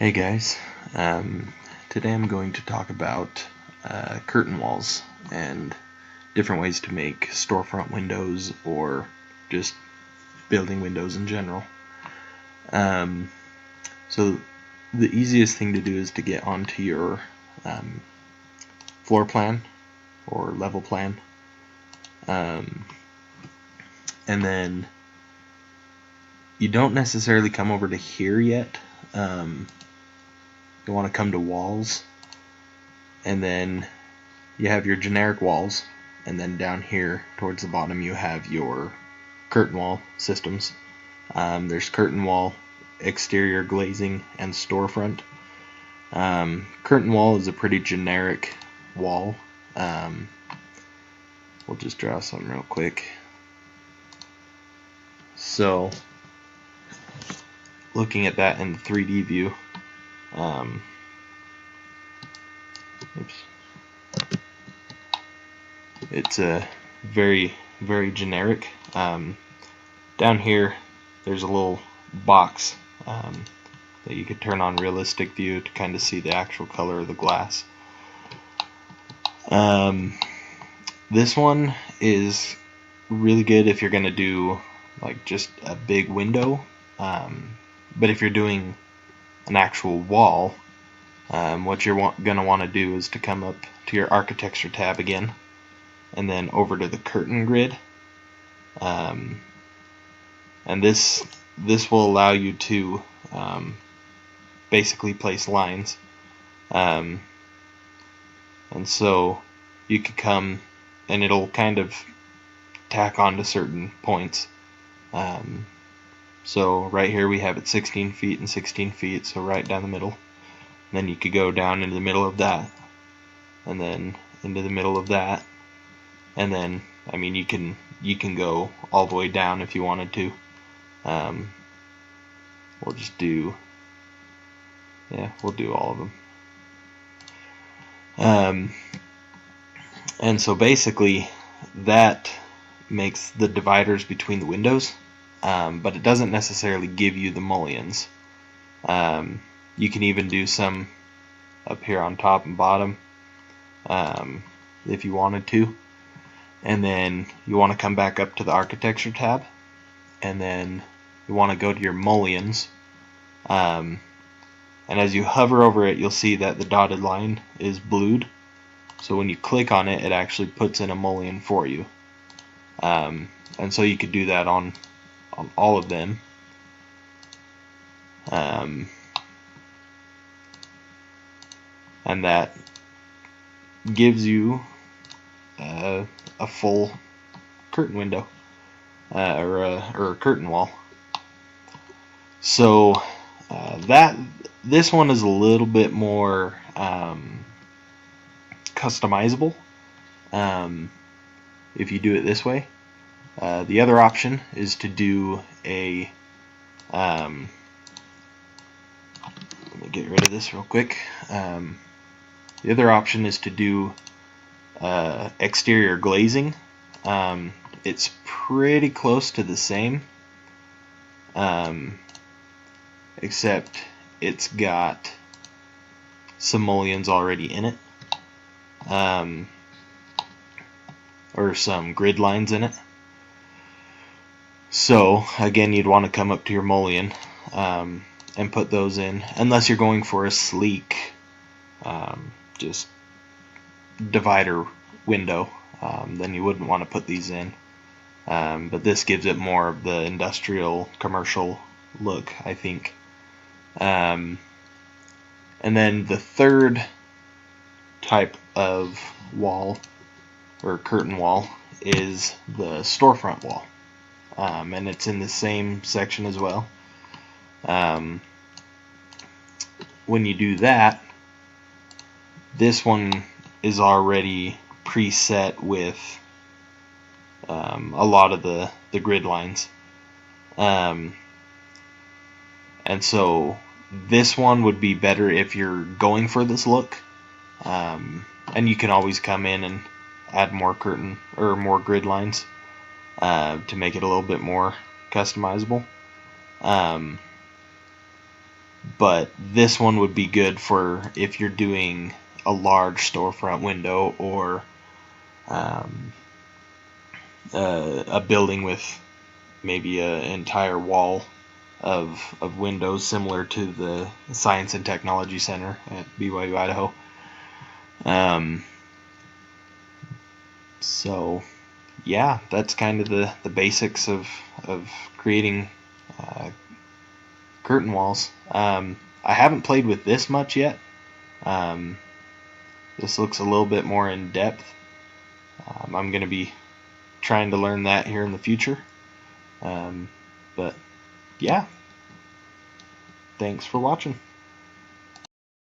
Hey guys, today I'm going to talk about curtain walls and different ways to make storefront windows or just building windows in general. So the easiest thing to do is to get onto your floor plan or level plan, and then you don't necessarily come over to here yet. You want to come to walls, and then you have your generic walls, and then down here towards the bottom you have your curtain wall systems. There's curtain wall, exterior glazing, and storefront. Curtain wall is a pretty generic wall. We'll just draw something real quick. So looking at that in the 3D view, it's a very generic. Down here there's a little box that you could turn on realistic view to kind of see the actual color of the glass. This one is really good if you're going to do like just a big window, but if you're doing an actual wall, what you're going to want to do is to come up to your architecture tab again, and then over to the curtain grid, and this will allow you to basically place lines, and so you could come and it'll kind of tack on to certain points. So right here we have it 16 feet and 16 feet, so right down the middle. And then you could go down into the middle of that, and then into the middle of that, and then I mean you can go all the way down if you wanted to. We'll just do, we'll do all of them. And so basically that makes the dividers between the windows, but it doesn't necessarily give you the mullions. You can even do some up here on top and bottom, if you wanted to. And then you want to come back up to the architecture tab, and then you want to go to your mullions, and as you hover over it you'll see that the dotted line is blued, so when you click on it it actually puts in a mullion for you, and so you could do that on all of them. And that gives you a full curtain window, or a curtain wall. So this one is a little bit more customizable if you do it this way. The other option is to do a let me get rid of this real quick. The other option is to do exterior glazing. It's pretty close to the same, except it's got some mullions already in it, or some grid lines in it. So again, you'd want to come up to your mullion and put those in, unless you're going for a sleek just divider window, then you wouldn't want to put these in, but this gives it more of the industrial commercial look, I think. And then the third type of wall or curtain wall is the storefront wall, and it's in the same section as well. When you do that, this one is already preset with a lot of the grid lines, and so this one would be better if you're going for this look, and you can always come in and add more curtain or more grid lines to make it a little bit more customizable. but this one would be good for if you're doing a large storefront window, or a building with maybe an entire wall of windows, similar to the Science and Technology Center at BYU Idaho. So yeah, that's kind of the basics of creating curtain walls. I haven't played with this much yet. This looks a little bit more in depth. I'm going to be trying to learn that here in the future. But yeah, thanks for watching.